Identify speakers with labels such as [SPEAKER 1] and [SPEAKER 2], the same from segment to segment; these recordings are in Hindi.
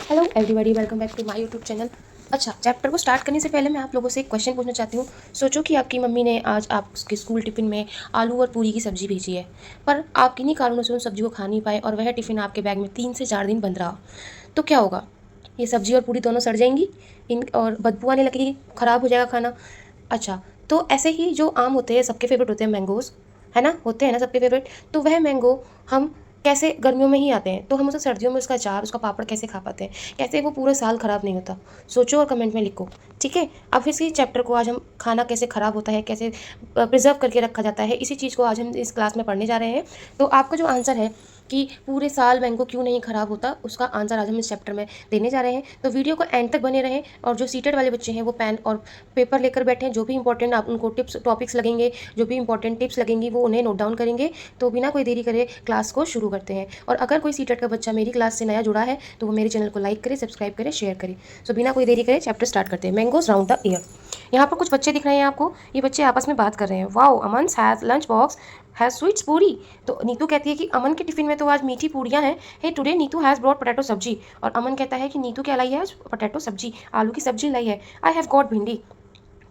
[SPEAKER 1] Hello everybody, welcome back to my YouTube channel. अच्छा, चैप्टर को स्टार्ट करने से पहले मैं आप लोगों से एक क्वेश्चन पूछना चाहती हूँ। सोचो कि आपकी मम्मी ने आज आपके स्कूल टिफ़िन में आलू और पूरी की सब्ज़ी भेजी है, पर आप किन्हीं कारणों से उन सब्ज़ी को खा नहीं पाए और वह टिफ़िन आपके बैग में 3 से 4 दिन बंद रहा। तो क्या होगा? ये सब्ज़ी और पूरी दोनों सड़ जाएंगी, इन और बदबू आने लगेगी, ख़राब हो जाएगा खाना। अच्छा, तो ऐसे ही जो आम होते हैं, सबके फेवरेट होते हैं मैंगोज़, है ना? होते हैं ना सबके फेवरेट। तो वह मैंगो हम कैसे गर्मियों में ही आते हैं, तो हम उसे सर्दियों में उसका अचार, उसका पापड़ कैसे खा पाते हैं? कैसे वो पूरे साल ख़राब नहीं होता? सोचो और कमेंट में लिखो, ठीक है? अब इसी चैप्टर को आज हम खाना कैसे ख़राब होता है, कैसे प्रिज़र्व करके रखा जाता है, इसी चीज़ को आज हम इस क्लास में पढ़ने जा रहे हैं। तो आपका जो आंसर है कि पूरे साल मैंगो क्यों नहीं ख़राब होता, उसका आंसर आज हम इस चैप्टर में देने जा रहे हैं। तो वीडियो को एंड तक बने रहें और जो सीटेड वाले बच्चे हैं वो पेन और पेपर लेकर बैठें। जो भी इंपॉर्टेंट आप उनको टिप्स टॉपिक्स लगेंगे, जो भी इंपॉर्टेंट टिप्स लगेंगी वो उन्हें नोट डाउन करेंगे। तो बिना कोई देरी करे क्लास को शुरू करते हैं। और अगर कोई सीटेड का बच्चा मेरी क्लास से नया जुड़ा है तो वो मेरे चैनल को लाइक करे, सब्सक्राइब करे, शेयर करे। सो बिना कोई देरी करे चैप्टर स्टार्ट करते हैं। Mangoes round the year. यहाँ पर कुछ बच्चे दिख रहे हैं आपको, ये बच्चे आपस में बात कर रहे हैं। Wow, Aman's has lunch box has sweets puri. तो नीतू कहती है कि अमन के टिफिन में तो आज मीठी पूरियां हैं। Hey today Neetu has brought potato sabzi. और अमन कहता है कि नीतू क्या लाई है आज? पोटैटो सब्जी, आलू की सब्जी लाई है। आई हैव गॉट भिंडी।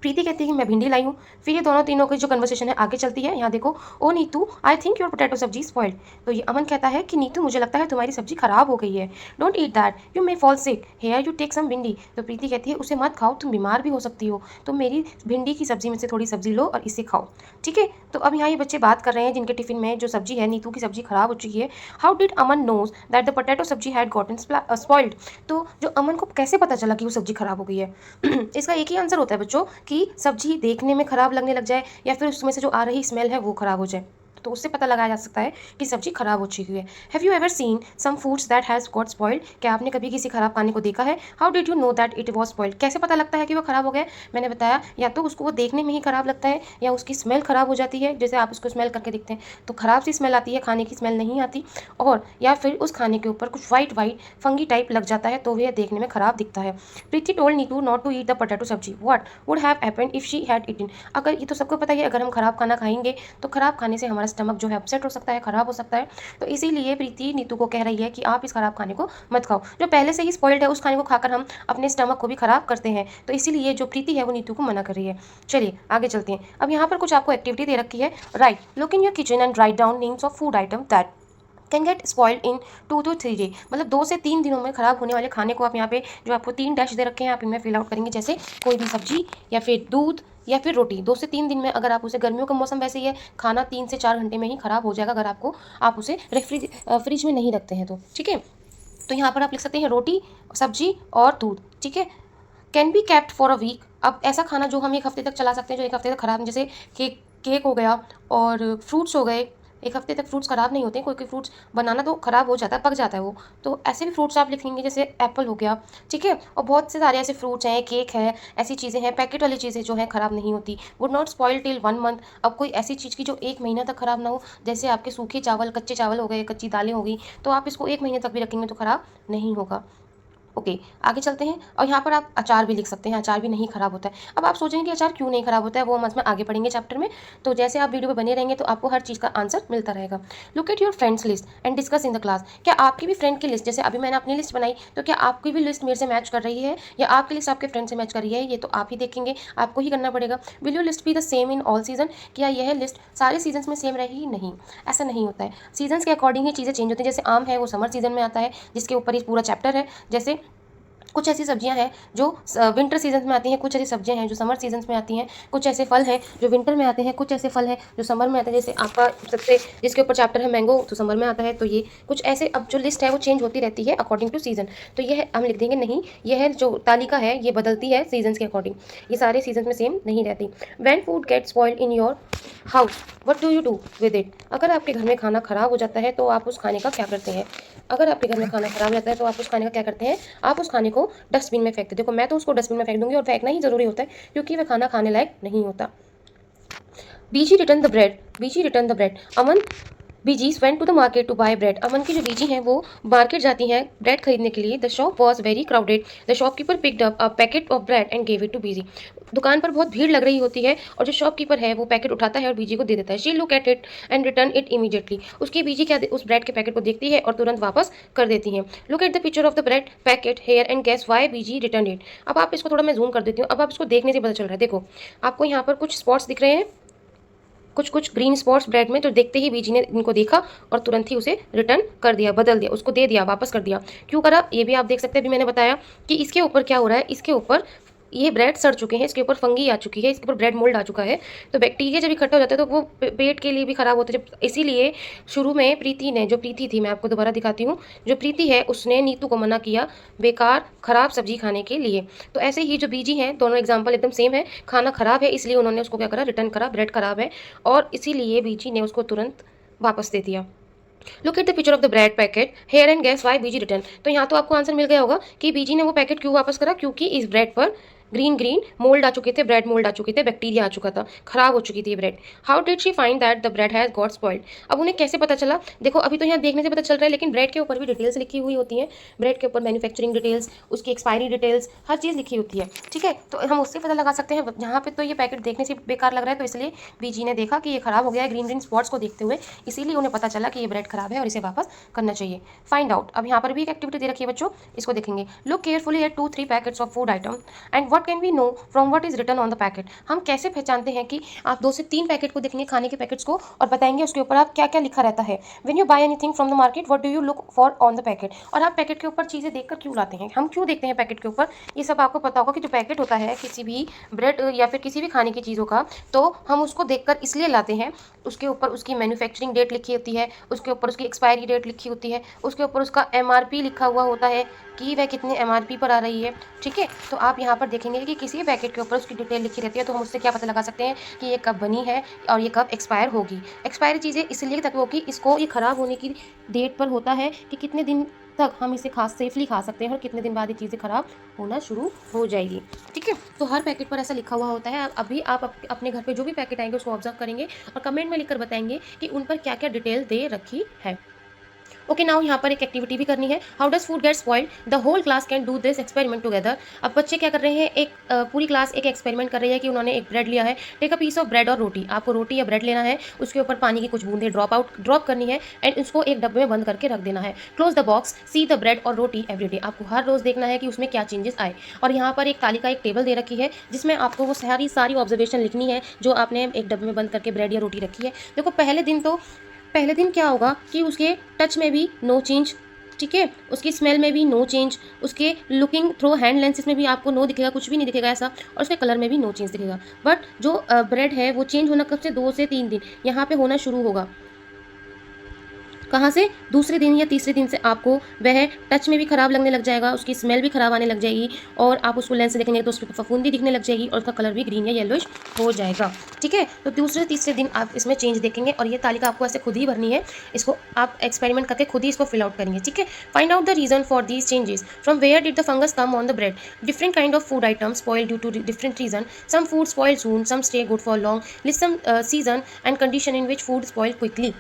[SPEAKER 1] प्रीति कहती है कि मैं भिंडी लाई हूँ। फिर ये दोनों तीनों की जो कन्वर्सेशन है आगे चलती है। यहाँ देखो, oh Neetu I think your potato sabzi spoiled. तो ये अमन कहता है कि नीतू मुझे लगता है तुम्हारी सब्जी खराब हो गई है। Don't eat that, you may fall sick, here you take some bhindi. तो प्रीति कहती है उसे मत खाओ, तुम बीमार भी हो सकती हो। तो मेरी भिंडी की सब्जी में से थोड़ी सब्जी लो और इसे खाओ, ठीक है? तो अब यहाँ ये बच्चे बात कर रहे हैं जिनके टिफिन में जो सब्जी है, नीतू की सब्जी खराब हो चुकी है। How did Aman knows that the potato sabzi had gotten spoiled. तो जो अमन को कैसे पता चला कि वो सब्जी खराब हो गई है? इसका एक ही आंसर होता है बच्चों कि सब्जी देखने में खराब लगने लग जाए या फिर उसमें से जो आ रही स्मेल है वो खराब हो जाए, तो उससे पता लगाया जा सकता है कि सब्जी खराब हो चुकी है। Have you ever seen some foods that has got spoiled. क्या आपने कभी किसी खराब खाने को देखा है? How did you know that it was spoiled. कैसे पता लगता है कि वो खराब हो गया? मैंने बताया, या तो उसको वो देखने में ही खराब लगता है या उसकी स्मेल खराब हो जाती है। जैसे आप उसको स्मेल करके देखते हैं तो खराब सी स्मेल आती है, खाने की स्मेल नहीं आती। और या फिर उस खाने के ऊपर कुछ वाइट वाइट फंगी टाइप लग जाता है तो वह देखने में खराब दिखता है। Preeti told Neetu not to eat the potato sabzi. What would have happened if she had eaten. अगर ये तो सबको पता है, अगर हम खराब खाना खाएंगे तो खराब खाने से हमारा स्टमक जो है अपसेट हो सकता है, खराब हो सकता है। तो इसीलिए प्रीति नीतू को कह रही है कि आप इस खराब खाने को मत खाओ। जो पहले से ही स्पॉइल्ड है उस खाने को खाकर हम अपने स्टमक को भी खराब करते हैं। तो इसीलिए जो प्रीति है वो नीतू को मना कर रही है। चलिए आगे चलते हैं। अब यहाँ पर कुछ आपको एक्टिविटी दे रखी है। Right, look in your kitchen and write down names of food item that can get spoiled in 2 to 3 day. मतलब 2 से 3 दिनों में खराब होने वाले खाने को आप यहाँ पे जो आपको 3 डैश दे रखे हैं आप इनमें फिल आउट करेंगे। जैसे कोई भी सब्जी या फिर दूध या फिर रोटी 2 से 3 दिन में, अगर आप उसे, गर्मियों का मौसम वैसे ही है, खाना 3 से 4 घंटे में ही खराब हो जाएगा अगर आप उसे फ्रिज में नहीं रखते हैं तो, ठीक है? तो यहाँ पर आप लिख सकते हैं रोटी, सब्जी और दूध, ठीक है? Can be kept for a week. अब ऐसा खाना जो हम 1 हफ्ते तक चला सकते हैं, जो 1 हफ्ते तक खराब नहीं, जैसे केक हो गया और फ्रूट्स हो गए। 1 हफ्ते तक फ्रूट्स खराब नहीं होते हैं। कोई फ्रूट्स बनाना तो खराब हो जाता है, पक जाता है वो। तो ऐसे भी फ्रूट्स आप लिखेंगे, जैसे एप्पल हो गया, ठीक है? और बहुत से सारे ऐसे फ्रूट्स हैं, केक है, ऐसी चीज़ें हैं, पैकेट वाली चीज़ें जो हैं खराब नहीं होती। Would not spoil till 1 month. अब कोई ऐसी चीज़ की जो 1 महीना तक खराब ना हो, जैसे आपके सूखे चावल, कच्चे चावल हो गए, कच्ची दालें हो गई, तो आप इसको 1 महीने तक भी रखेंगे तो खराब नहीं होगा। ओके, आगे चलते हैं। और यहाँ पर आप अचार भी लिख सकते हैं, अचार भी नहीं खराब होता है। अब आप सोचेंगे कि अचार क्यों नहीं खराब होता है, वो हम इसमें आगे पढ़ेंगे चैप्टर में। तो जैसे आप वीडियो पे बने रहेंगे तो आपको हर चीज़ का आंसर मिलता रहेगा। Look at your friends list and discuss in the class. क्या आपकी भी फ्रेंड की लिस्ट, जैसे अभी मैंने अपनी लिस्ट बनाई, तो क्या आपकी भी लिस्ट मेरे से मैच कर रही है या आपकी लिस्ट आपके फ्रेंड से मैच कर रही है? ये तो आप ही देखेंगे, आपको ही करना पड़ेगा। Will your list be the same in all season. क्या यह लिस्ट सारे सीजन्स में सेम रहेगी? नहीं, ऐसा नहीं होता है। सीजन्स के अकॉर्डिंग ही चीज़ें चेंज होती हैं। जैसे आम है वो समर सीजन में आता है, जिसके ऊपर ही पूरा चैप्टर है। जैसे कुछ ऐसी सब्जियां हैं जो विंटर सीजन में आती हैं, कुछ ऐसी सब्जियां हैं जो समर सीजन में आती हैं, कुछ ऐसे फल हैं जो विंटर में आते हैं, कुछ ऐसे फल हैं जो समर में आते हैं। जैसे आपका सबसे जिसके ऊपर चैप्टर है मैंगो, तो समर में आता है। तो ये कुछ ऐसे, अब जो लिस्ट है वो चेंज होती रहती है अकॉर्डिंग टू सीजन। तो यह हम लिख देंगे नहीं, यह जो तालिका है ये बदलती है सीजन के अकॉर्डिंग, ये सारे सीजन में सेम नहीं रहती। When food get spoiled in your house what do you do with it. अगर आपके घर में खाना खराब हो जाता है तो आप उस खाने का क्या करते हैं? अगर आपके घर में खाना खराब हो जाता है तो आप उस खाने का क्या करते हैं? आप उस खाने को डस्टबिन में फेंकते। देखो, मैं तो उसको डस्टबिन में फेंक दूंगी, और फेंकना ही जरूरी होता है क्योंकि वह खाना खाने लायक नहीं होता। Biji return the bread, Biji return the bread. Aman Biji's went to the market to buy bread. Aman की जो बीजी हैं वो मार्केट जाती हैं ब्रेड खरीदने के लिए। The shop was very crowded. The shopkeeper picked up a packet of bread and gave it to Biji. दुकान पर बहुत भीड़ लग रही होती है और जो शॉपकीपर है वो पैकेट उठाता है और बीजी को दे देता है। She look at it and return it immediately. उसकी बीजी क्या उस ब्रेड के पैकेट को देखती है और तुरंत वापस कर देती है। Look at the picture of the bread packet here and guess why BG return it. अब आप इसको थोड़ा मैं जूम कर देती हूँ। अब आप इसको देखने से पता चल रहा है। देखो आपको यहाँ पर कुछ स्पॉट्स दिख रहे हैं, कुछ कुछ ग्रीन स्पॉट्स ब्रेड में। तो देखते ही बीजी ने इनको देखा और तुरंत ही उसे रिटर्न कर दिया, बदल दिया, उसको दे दिया, वापस कर दिया। क्यों करा ये भी आप देख सकते हैं। अभी मैंने बताया कि इसके ऊपर क्या हो रहा है, इसके ऊपर ये ब्रेड सड़ चुके हैं, इसके ऊपर फंगी आ चुकी है, इसके ऊपर ब्रेड मोल्ड आ चुका है। तो बैक्टीरिया जब इकट्ठा हो जाता है तो वो पेट के लिए भी खराब होता है। जब इसीलिए शुरू में प्रीति ने, जो प्रीति थी, मैं आपको दोबारा दिखाती हूँ, जो प्रीति है उसने नीतू को मना किया बेकार खराब सब्जी खाने के लिए। तो ऐसे ही जो बीजी हैं, दोनों एग्जाम्पल एकदम सेम है। खाना खराब है इसलिए उन्होंने उसको क्या करा, रिटर्न करा। ब्रेड खराब है और इसीलिए बीजी ने उसको तुरंत वापस दे दिया। Look at the picture of the bread packet here and guess why BG return. तो यहाँ तो आपको आंसर मिल गया होगा कि बीजी ने वो पैकेट क्यों वापस करा, क्योंकि इस ब्रेड पर ग्रीन ग्रीन मोल्ड आ चुके थे, ब्रेड मोल्ड आ चुके थे, बैक्टीरिया आ चुका था, खराब हो चुकी थी bread. How did she find that the bread has got spoiled. अब उन्हें कैसे पता चला, देखो अभी तो यहाँ देखने से पता चल रहा है, लेकिन ब्रेड के ऊपर भी डिटेल्स लिखी हुई होती हैं। ब्रेड के ऊपर मैन्युफैक्चरिंग डिटेल्स, उसकी एक्सपायरी डिटेल्स, हर चीज़ लिखी होती है। ठीक है, तो हम उससे पता लगा सकते हैं। यहाँ पे तो ये पैकेट देखने से बेकार लग रहा है, तो इसलिए बीजी ने देखा कि ये खराब हो गया है ग्रीन ग्रीन स्पॉट्स को देखते हुए, इसीलिए उन्हें पता चला कि ये ब्रेड खराब है और इसे वापस करना चाहिए। Find out. अब यहाँ पर भी एक एक्टिविटी दे रखी है बच्चों, इसको देखेंगे। Look carefully at 2-3 packets of food item and what can we know from what is written on the packet. हम कैसे पहचानते हैं कि आप 2 से 3 पैकेट को देखेंगे, खाने के पैकेट्स को, और बताएंगे उसके ऊपर आप क्या क्या लिखा रहता है। When you buy anything from the market what do you look for on the packet. और आप पैकेट के ऊपर चीज़ें देखकर क्यों लाते हैं, हम क्यों देखते हैं पैकेट के ऊपर, ये सब आपको पता होगा कि जो पैकेट होता है किसी भी ब्रेड या फिर किसी भी खाने की चीज़ों का, तो हम उसको देखकर इसलिए लाते हैं। उसके ऊपर उसकी मैन्युफैक्चरिंग डेट लिखी होती है, उसके ऊपर उसकी एक्सपायरी डेट लिखी होती है, उसके ऊपर उसका MRP लिखा हुआ होता है कि वह कितने MRP पर आ रही है। ठीक है, तो आप यहाँ पर देखेंगे कि किसी भी पैकेट के ऊपर उसकी डिटेल लिखी रहती है, तो हम उससे क्या पता लगा सकते हैं कि ये कब बनी है और ये कब एक्सपायर होगी। एक्सपायरी चीज़ें इसलिए तक होगी, इसको ये ख़राब होने की डेट पर होता है कि कितने दिन तक हम इसे सेफली खा सकते हैं और कितने दिन बाद ये चीज़ें ख़राब होना शुरू हो जाएगी। ठीक है, तो हर पैकेट पर ऐसा लिखा हुआ होता है। अभी आप अपने घर पे जो भी पैकेट आएंगे उसको ऑब्जर्व करेंगे और कमेंट में लिखकर बताएंगे कि उन पर क्या क्या डिटेल दे रखी है। ओके, नाउ यहाँ पर एक एक्टिविटी भी करनी है। How does food get spoiled, the whole class can do this experiment together. अब बच्चे क्या कर रहे हैं, एक पूरी क्लास एक एक्सपेरिमेंट कर रही है कि उन्होंने एक ब्रेड लिया है। Take a piece of bread और रोटी। आपको रोटी या ब्रेड लेना है, उसके ऊपर पानी की कुछ बूंदें ड्रॉप करनी है एंड उसको एक डब्बे में बंद करके रख देना है। Close the box, see the bread और रोटी एवरीडे। आपको हर रोज देखना है कि उसमें क्या चेंजेस आए। और यहाँ पर एक तालिका, एक टेबल दे रखी है जिसमें आपको वो सारी ऑब्जर्वेशन लिखनी है जो आपने एक डब्बे में बंद करके ब्रेड या रोटी रखी है। देखो पहले दिन क्या होगा कि उसके टच में भी नो चेंज, ठीक है, उसकी स्मेल में भी नो चेंज, उसके लुकिंग थ्रू हैंड लेंसेज में भी आपको नो दिखेगा, कुछ भी नहीं दिखेगा ऐसा, और उसके कलर में भी नो चेंज दिखेगा। बट जो ब्रेड है वो चेंज होना कब से, 2 से 3 दिन यहाँ पे होना शुरू होगा। कहाँ से, दूसरे दिन या तीसरे दिन से आपको वह टच में भी खराब लगने लग जाएगा, उसकी स्मेल भी खराब आने लग जाएगी और आप उसको लेंस से देखेंगे तो उस पर फफूंदी दिखने लग जाएगी और उसका कलर भी ग्रीन या येलोइश हो जाएगा। ठीक है, तो दूसरे तीसरे दिन आप इसमें चेंज देखेंगे और ये तालिका आपको ऐसे खुद ही भरनी है। इसको आप एक्सपेरिमेंट करके खुद ही इसको फिल आउट करेंगे। ठीक है, find out the reason for these changes, from where did the fungus come on the bread, different kind of food items spoil due to different reason, some food spoil soon, some stay good for long, list some season and condition in which food spoil quickly.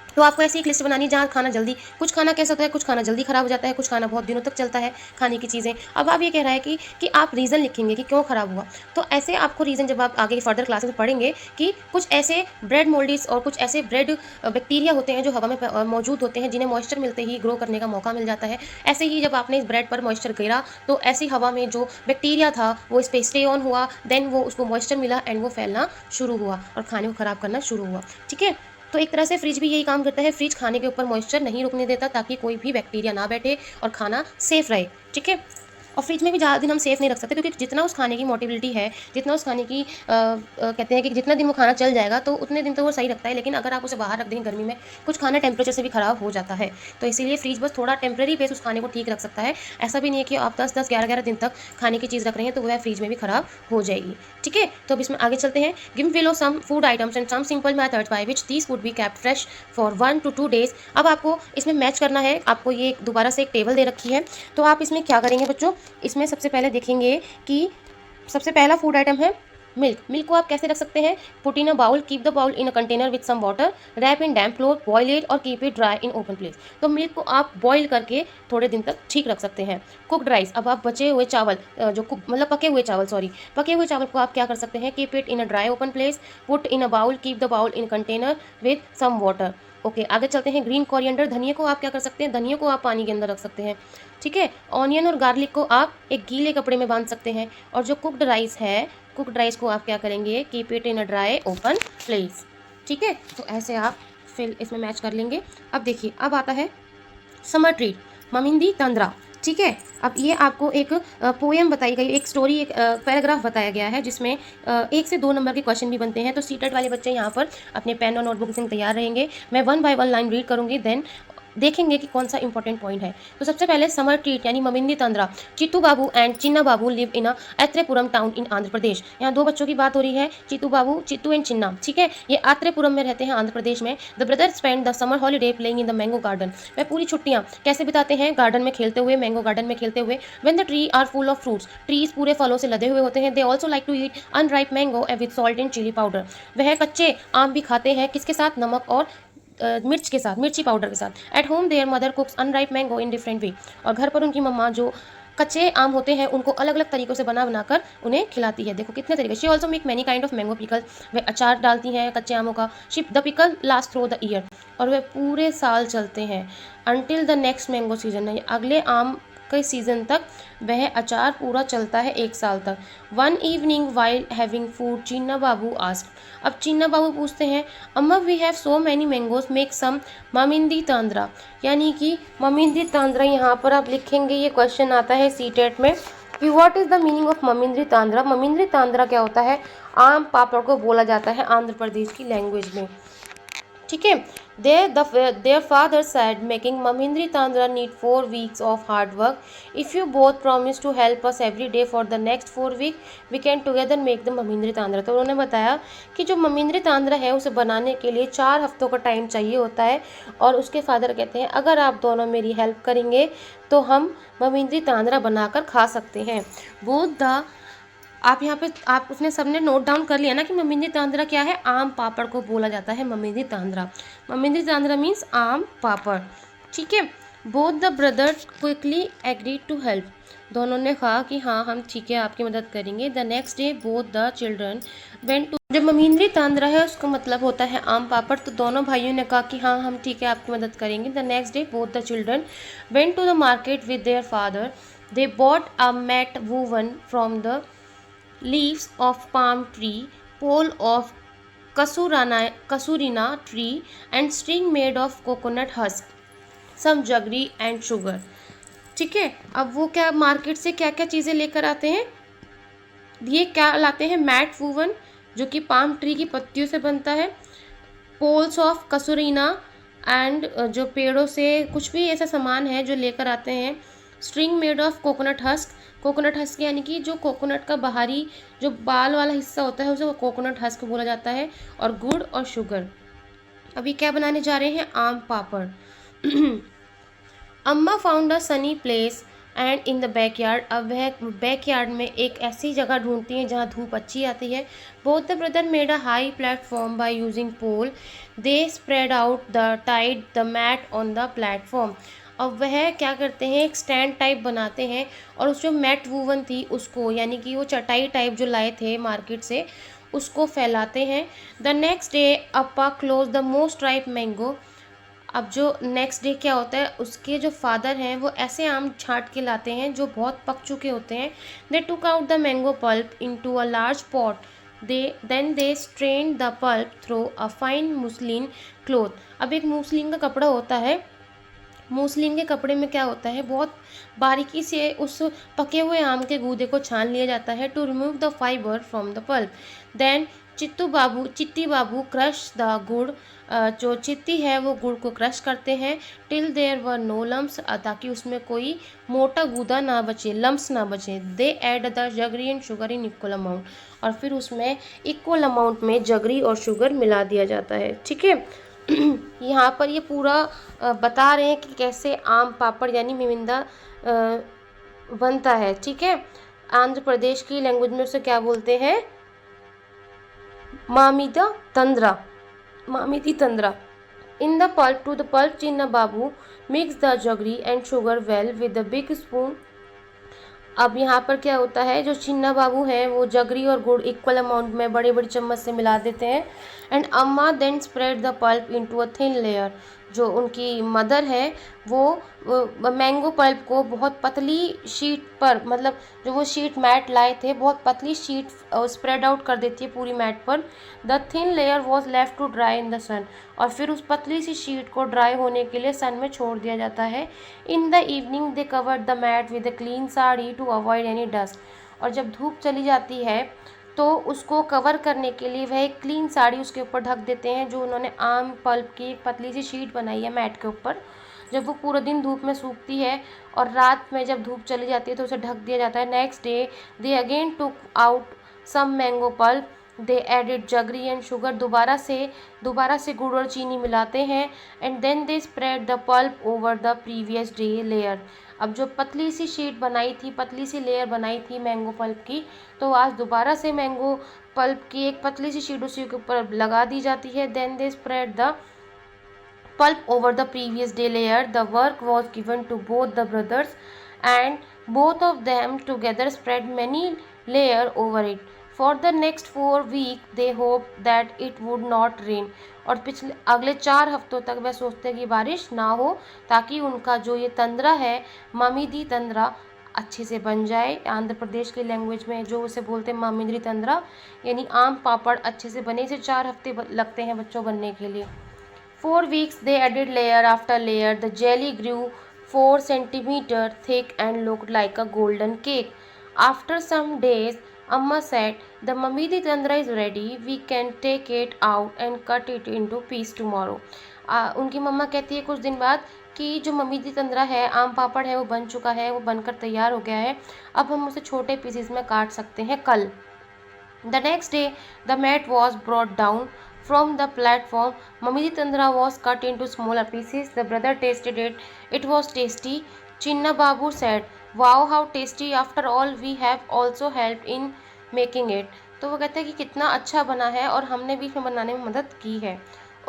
[SPEAKER 1] तो आपको ऐसी एक लिस्ट बनानी है जहाँ खाना जल्दी, कुछ खाना कैसा होता है, कुछ खाना जल्दी खराब हो जाता है, कुछ खाना बहुत दिनों तक चलता है खाने की चीज़ें। अब आप ये कह रहा है कि आप रीज़न लिखेंगे कि क्यों ख़राब हुआ। तो ऐसे आपको रीज़न जब आप आगे फर्दर क्लासेस में पढ़ेंगे कि कुछ ऐसे ब्रेड मोल्डिस और कुछ ऐसे ब्रेड बैक्टीरिया होते हैं जो हवा में मौजूद होते हैं, जिन्हें मॉइस्चर मिलते ही ग्रो करने का मौका मिल जाता है। ऐसे ही जब आपने इस ब्रेड पर मॉइस्चर गिरा तो ऐसी हवा में जो बैक्टीरिया था वो इस पर स्टे ऑन हुआ, देन वो उसको मॉइस्चर मिला एंड वो फैलना शुरू हुआ और खाने को ख़राब करना शुरू हुआ। ठीक है, तो एक तरह से फ्रिज भी यही काम करता है। फ्रिज खाने के ऊपर मॉइस्चर नहीं रुकने देता ताकि कोई भी बैक्टीरिया ना बैठे और खाना सेफ रहे। ठीक है, और फ्रिज में भी ज़्यादा दिन हम सेफ़ नहीं रख सकते क्योंकि जितना उस खाने की मोटिबिलिटी है, जितना उस खाने की कहते हैं कि जितना दिन वो खाना चल जाएगा तो उतने दिन तो वो सही रखता है। लेकिन अगर आप उसे बाहर रख देंगे गर्मी में, कुछ खाना टेम्परेचर से भी ख़राब हो जाता है। तो इसीलिए फ्रिज बस थोड़ा टेम्प्रेरी बेस उस खाने को ठीक रख सकता है। ऐसा भी नहीं है कि आप 10-10, 11-11 दिन तक खाने की चीज़ रख रहे हैं तो वह फ्रिज में भी ख़राब हो जाएगी। ठीक है, तो अब इसमें आगे चलते हैं। Give below some food items and some simple methods by which these would be kept fresh for 1 to 2 days। अब आपको इसमें मैच करना है। आपको ये दोबारा से एक टेबल दे रखी है, तो आप इसमें क्या करेंगे बच्चों, इसमें सबसे पहले देखेंगे कि सबसे पहला फूड आइटम है मिल्क को आप कैसे रख सकते हैं? Put in a bowl, keep the bowl in a container with some water, wrap in damp cloth, boil it और keep it dry in open place. तो मिल्क को आप बॉयल करके थोड़े दिन तक ठीक रख सकते हैं। कुकड राइस, अब आप बचे हुए चावल मतलब पके हुए चावल को आप क्या कर सकते हैं? Keep it in a dry open place, put in a bowl, keep the bowl in container with some water. Okay, आगे चलते हैं। ग्रीन कोरिएंडर, धनिया को आप क्या कर सकते हैं? धनिया को आप पानी के अंदर रख सकते हैं। ठीक है। ऑनियन और गार्लिक को आप एक गीले कपड़े में बांध सकते हैं। और जो कुकड राइस है, कुकड राइस को आप क्या करेंगे? Keep it in a dry open place. ठीक है, तो ऐसे आप फिर इसमें मैच कर लेंगे। अब देखिए, अब आता है समर ट्रीट, ममिंदी तंद्रा। ठीक है, अब ये आपको एक पोएम बताई गई, एक स्टोरी, एक पैराग्राफ बताया गया है जिसमें 1 से 2 नंबर के क्वेश्चन भी बनते हैं। तो सीटेट वाले बच्चे यहाँ पर अपने पेन और नोटबुक से तैयार रहेंगे। मैं 1 बाय 1 लाइन रीड करूँगी, देन देखेंगे कि कौन सा इंपॉर्टेंट पॉइंट है। तो सबसे पहले समर ट्रीट यानी mamidi tandra. Chittu Babu and Chinna Babu live in a Atreyapuram town in Andhra Pradesh. यहाँ 2 बच्चों की बात हो रही है, चित्तू एंड चिन्ना। ठीक है, ये आत्रेपुरम में रहते हैं, आंध्र प्रदेश में। The brother spend the summer holiday playing in the mango garden. वह पूरी छुट्टियां कैसे बिताते हैं? गार्डन में खेलते हुए, मैंगो गार्डन में खेलते हुए। When the tree are full of fruits, trees पूरे फलों से लदे हुए होते हैं। They also like to eat unripe mango with salt and chilli powder. वह कच्चे आम भी खाते हैं, किसके साथ? नमक और मिर्च के साथ, मिर्ची पाउडर के साथ। At home there mother कुक्स unripe mango in different way. और घर पर उनकी मम्मा जो कच्चे आम होते हैं उनको अलग अलग तरीकों से बनाकर उन्हें खिलाती है। देखो कितने तरीके। She also make many kind of mango pickle. वे अचार डालती हैं कच्चे आमों का। Ship the pickle last through the year. और वे पूरे साल चलते हैं। Until the next mango season, अगले आम के सीजन तक वह अचार पूरा चलता है, 1 साल तक। One evening while having food, Chinna Babu asked. अब चीना बाबू पूछते हैं, amma we have so many mangoes, make some mamidi tandra. यानी कि ममिंदी तांद्रा यहाँ पर आप लिखेंगे, ये क्वेश्चन आता है सीटेट में कि what is the meaning of mamidi tandra. Mamidi tandra क्या होता है? आम पापड़ को बोला जाता है आंध्र प्रदेश की लैंग्वेज में। ठीक है, their father said making Mamindri Tandra need 4 weeks of hard work. If you both promise to help us every day for the next 4 weeks, we can together make the Mamindri Tandra. तो उन्होंने बताया कि जो ममिंद्री तांद्रा है उसे बनाने के लिए 4 हफ्तों का टाइम चाहिए होता है। और उसके फादर कहते हैं अगर आप दोनों मेरी हेल्प करेंगे तो हम ममिंद्री तांद्रा बनाकर खा सकते हैं। बोथ द आप यहाँ पे आप उसने सबने नोट डाउन कर लिया ना कि ममिंदी तांद्रा क्या है? आम पापड़ को बोला जाता है ममिंदी तांद्रा। ममिंदी तांद्रा मीन्स आम पापड़। ठीक है, both the brothers quickly agreed to help. दोनों ने कहा कि हाँ हम ठीक है आपकी मदद करेंगे। The next day both the children went to. जब ममिंद्री तांद्रा है उसका मतलब होता है आम पापड़, तो दोनों भाइयों ने कहा कि हाँ हम ठीक है आपकी मदद करेंगे। The next day both the children went to the market with their father. They bought a mat woven from the leaves of palm tree, pole of kasurina tree and string made of coconut husk, some jaggery and sugar। ठीक है, अब वो क्या मार्केट से क्या क्या चीज़ें लेकर आते हैं? ये क्या लाते हैं? मैट वूवन जो कि पाम ट्री की पत्तियों से बनता है, पोल्स ऑफ कसूरीना एंड जो पेड़ों से कुछ भी ऐसा सामान है जो लेकर आते हैं। String made of coconut husk, coconut husk यानी कि जो कोकोनट का बाहरी जो बाल वाला हिस्सा होता है उसे कोकोनट हस्क बोला जाता है। और गुड़ और शुगर। अभी क्या बनाने जा रहे हैं? आम पापड़। अम्मा found a Sunny place and in the backyard. अब वह बैकयार्ड में एक ऐसी जगह ढूंढती हैं जहाँ धूप अच्छी आती है। Both the brother made a high platform by using pole. They spread out the tied the mat on the platform. अब वह क्या करते हैं? एक स्टैंड टाइप बनाते हैं और उस जो मैट वूवन थी उसको, यानी कि वो चटाई टाइप जो लाए थे मार्केट से, उसको फैलाते हैं। द नेक्स्ट डे अपा close the most ripe mango. अब जो नेक्स्ट डे क्या होता है, उसके जो फादर हैं वो ऐसे आम छांट के लाते हैं जो बहुत पक चुके होते हैं। They took out the mango pulp into a large pot. They strain the pulp through a fine muslin cloth. अब एक मुस्लिन का कपड़ा होता है, मूसलिन के कपड़े में क्या होता है, बहुत बारीकी से उस पके हुए आम के गूदे को छान लिया जाता है to remove the fibre from the pulp. Then Chitti Babu crush the गुड़। जो चित्ती है वो गुड़ को क्रश करते हैं। Till there were no lumps, ताकि उसमें कोई मोटा गूदा ना बचे, लम्स ना बचे। They add the jaggery and sugar in equal amount. और फिर उसमें इक्वल अमाउंट में जगरी और शुगर मिला दिया जाता है। ठीक है, यहाँ पर ये पूरा बता रहे हैं कि कैसे आम पापड़ यानी मिमिंदा बनता है। ठीक है, आंध्र प्रदेश की लैंग्वेज में उसे क्या बोलते हैं? Mamita Tandra. Mamiti Tandra. In the pulp, to the pulp, Chinna Babu mix the jaggery and sugar well with a big spoon. अब यहाँ पर क्या होता है, जो चिन्ना बाबू हैं वो जगरी और गुड़ इक्वल अमाउंट में बड़े बड़े चम्मच से मिला देते हैं। And Amma then spread the pulp into a thin layer. जो उनकी मदर है वो मैंगो पल्प को बहुत पतली शीट पर, मतलब जो वो शीट मैट लाए थे, बहुत पतली शीट स्प्रेड आउट कर देती है पूरी मैट पर। The thin layer was left to dry in the sun. और फिर उस पतली सी शीट को ड्राई होने के लिए सन में छोड़ दिया जाता है। In the evening they covered the mat with a clean sari to avoid any dust. और जब धूप चली जाती है तो उसको कवर करने के लिए वह एक क्लीन साड़ी उसके ऊपर ढक देते हैं, जो उन्होंने आम पल्प की एक पतली सी शीट बनाई है मैट के ऊपर। जब वो पूरा दिन धूप में सूखती है और रात में जब धूप चली जाती है तो उसे ढक दिया जाता है। Next day they again took out some mango pulp, they added jaggery and sugar. दोबारा से गुड़ और चीनी मिलाते हैं। And then they spread the pulp over the previous day layer. अब जो पतली सी शीट बनाई थी, पतली सी लेयर बनाई थी मैंगो पल्प की, तो आज दोबारा से मैंगो पल्प की एक पतली सी शीट उसी के ऊपर लगा दी जाती है। Then they spread the pulp over the previous day layer. The work was given to both the brothers and both of them together spread many layer over it. For the next 4 weeks they hoped that it would not rain. और पिछले अगले 4 हफ्तों तक वह सोचते कि बारिश ना हो, ताकि उनका जो ये तंद्रा है, ममीदी तंद्रा, अच्छे से बन जाए। आंध्र प्रदेश की लैंग्वेज में जो उसे बोलते हैं ममीदी तंद्रा, यानी आम पापड़ अच्छे से बने। इसे 4 हफ्ते लगते हैं बच्चों बनने के लिए। 4 weeks they added layer after layer. The jelly grew 4 centimeters thick and looked like a golden cake. After some days, Amma said, "The Mamidi Tandra is ready. We can take it out and cut it into piece tomorrow." उनकी मम्मा कहती है कुछ दिन बाद कि जो ममीदी तंद्रा है, आम पापड़ है, वो बन चुका है, वो बनकर तैयार हो गया है, अब हम उसे छोटे पीसेस में काट सकते हैं कल। The next day, the mat was brought down from the platform. Mamidi Tandra was cut into smaller pieces. The brother tasted it. It was tasty. Chinna Babu said, "Wow, how tasty! After all, we have also helped in making it." तो वो कहते हैं कि कितना अच्छा बना है और हमने भी इसमें बनाने में मदद की है।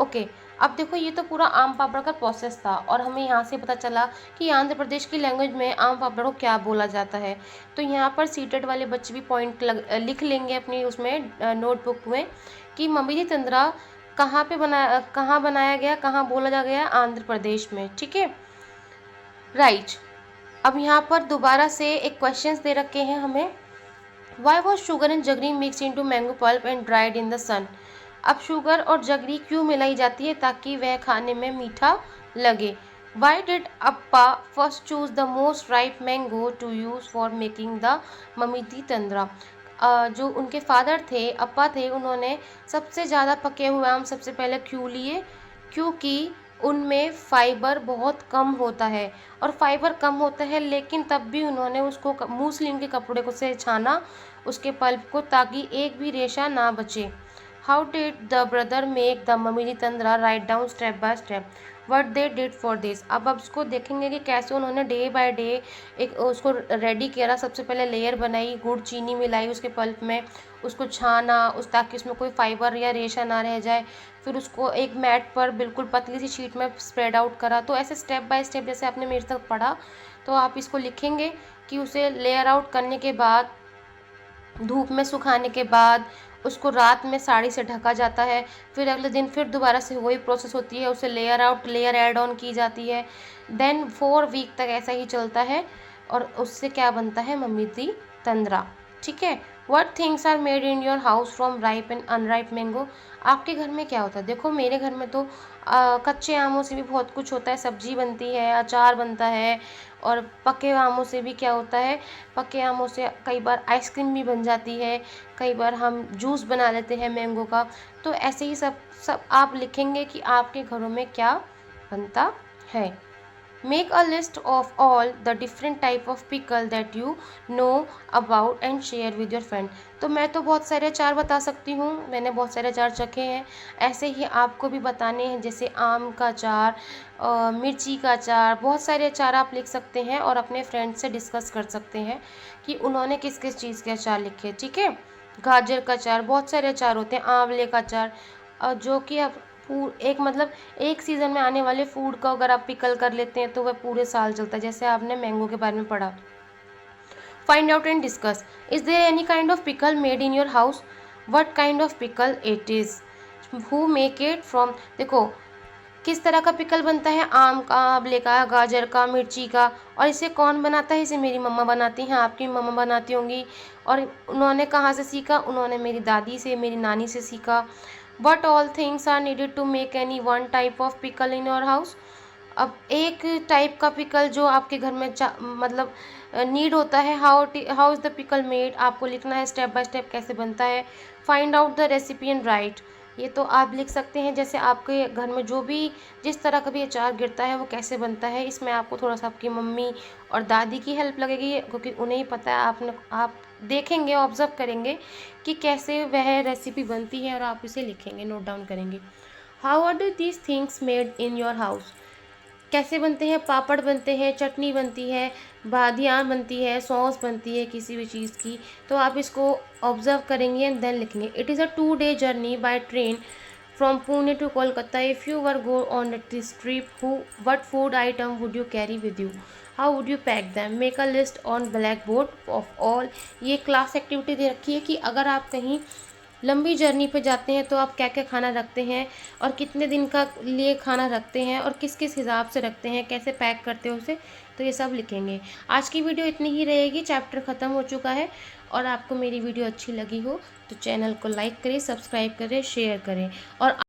[SPEAKER 1] ओके, अब देखो ये तो पूरा आम पापड़ का प्रोसेस था और हमें यहाँ से पता चला कि आंध्र प्रदेश की लैंग्वेज में आम पापड़ को क्या बोला जाता है। तो यहाँ पर सीटेड वाले बच्चे भी पॉइंट लिख लेंगे अपनी उसमें नोटबुक में कि ममीदी तंद्रा कहाँ बनाया गया, कहाँ बोला जा गया, आंध्र प्रदेश में। ठीक है, राइट। अब यहाँ पर दोबारा से एक क्वेश्चंस दे रखे हैं हमें। Why was sugar and jaggery mix into mango pulp and dried in the sun. अब शुगर और जगरी क्यों मिलाई जाती है, ताकि वह खाने में मीठा लगे। Why did appa first choose the most ripe mango to use for making the mamidi tandra. जो उनके फादर थे, अप्पा थे, उन्होंने सबसे ज़्यादा पके हुए आम सबसे पहले क्यों लिए, क्योंकि उनमें फ़ाइबर बहुत कम होता है। और फाइबर कम होता है लेकिन तब भी उन्होंने उसको मूसलिन के कपड़े को से छाना उसके पल्प को, ताकि एक भी रेशा ना बचे। How did the brother make the mamidi tandra, write down step by step what they did for this. अब उसको देखेंगे कि कैसे उन्होंने डे बाय डे एक उसको रेडी किया। सबसे पहले लेयर बनाई, गुड़ चीनी मिलाई उसके पल्प में, उसको छाना ताकि उसमें कोई फाइबर या रेशा ना रह जाए। फिर उसको एक मैट पर बिल्कुल पतली सी शीट में स्प्रेड आउट करा। तो ऐसे स्टेप बाय स्टेप जैसे आपने मेरे तक पढ़ा, तो आप इसको लिखेंगे कि उसे लेयर आउट करने के बाद, धूप में सुखाने के बाद उसको रात में साड़ी से ढका जाता है। फिर अगले दिन फिर दोबारा से वही प्रोसेस होती है, उसे layer out layer add on की जाती है। देन 4 वीक तक ऐसा ही चलता है और उससे क्या बनता है, ममीदी तंद्रा। ठीक है। What things are made in your house from ripe and unripe mango. आपके घर में क्या होता है। देखो मेरे घर में तो कच्चे आमों से भी बहुत कुछ होता है, सब्जी बनती है, अचार बनता है। और पके आमों से भी क्या होता है, पके आमों से कई बार आइसक्रीम भी बन जाती है, कई बार हम जूस बना लेते हैं मैंगो का। तो ऐसे ही सब आप लिखेंगे कि आपके घरों में क्या बनता है। Make a list of all the different type of pickle that you know about and share with your friend। तो मैं तो बहुत सारे अचार बता सकती हूँ, मैंने बहुत सारे अचार चखे हैं। ऐसे ही आपको भी बताने हैं, जैसे आम का अचार, मिर्ची का अचार, बहुत सारे अचार आप लिख सकते हैं और अपने फ्रेंड से डिस्कस कर सकते हैं कि उन्होंने किस किस चीज़ के अचार लिखे। ठीक है, गाजर का अचार, बहुत सारे अचार होते हैं, आंवले का अचार, जो कि आप एक मतलब एक सीज़न में आने वाले फूड का अगर आप पिकल कर लेते हैं तो वह पूरे साल चलता है, जैसे आपने मैंगो के बारे में पढ़ा। Find out and discuss, is there any kind of pickle made in your house, what kind of pickle it is, who make it from. देखो किस तरह का पिकल बनता है, आम का, आंवले का, गाजर का, मिर्ची का, और इसे कौन बनाता है, इसे मेरी मम्मा बनाती हैं, आपकी मम्मा बनाती होंगी। और उन्होंने कहाँ से सीखा, उन्होंने मेरी दादी से, मेरी नानी से सीखा। What all things are needed to make any one type of pickle in your house. अब एक टाइप का पिकल जो आपके घर में मतलब नीड होता है, how is the pickle made, आपको लिखना है स्टेप बाय स्टेप कैसे बनता है। Find out the recipe and right, ये तो आप लिख सकते हैं, जैसे आपके घर में जो भी जिस तरह का भी अचार गिरता है वो कैसे बनता है। इसमें आपको थोड़ा सा आपकी मम्मी और दादी की हेल्प लगेगी, क्योंकि उन्हें ही पता है, आप देखेंगे, ऑब्जर्व करेंगे कि कैसे वह रेसिपी बनती है और आप इसे लिखेंगे, नोट डाउन करेंगे। How are these things made in your house, कैसे बनते हैं, पापड़ बनते हैं, चटनी बनती है, बादियाँ बनती है, सॉस बनती है किसी भी चीज़ की, तो आप इसको ऑब्जर्व करेंगे एंड देन लिखेंगे। It is a 2-day journey by train from Pune to Kolkata. If you were go on this trip, what food item would you carry with you, how would you pack them, make a list on black board of all. ये क्लास एक्टिविटी दे रखी है कि अगर आप कहीं लंबी जर्नी पे जाते हैं तो आप क्या क्या खाना रखते हैं और कितने दिन का लिए खाना रखते हैं और किस किस हिसाब से रखते हैं, कैसे पैक करते हो उसे, तो ये सब लिखेंगे। आज की वीडियो इतनी ही रहेगी, चैप्टर ख़त्म हो चुका है। और आपको मेरी वीडियो अच्छी लगी हो तो चैनल को लाइक करें, सब्सक्राइब करें, शेयर करें। और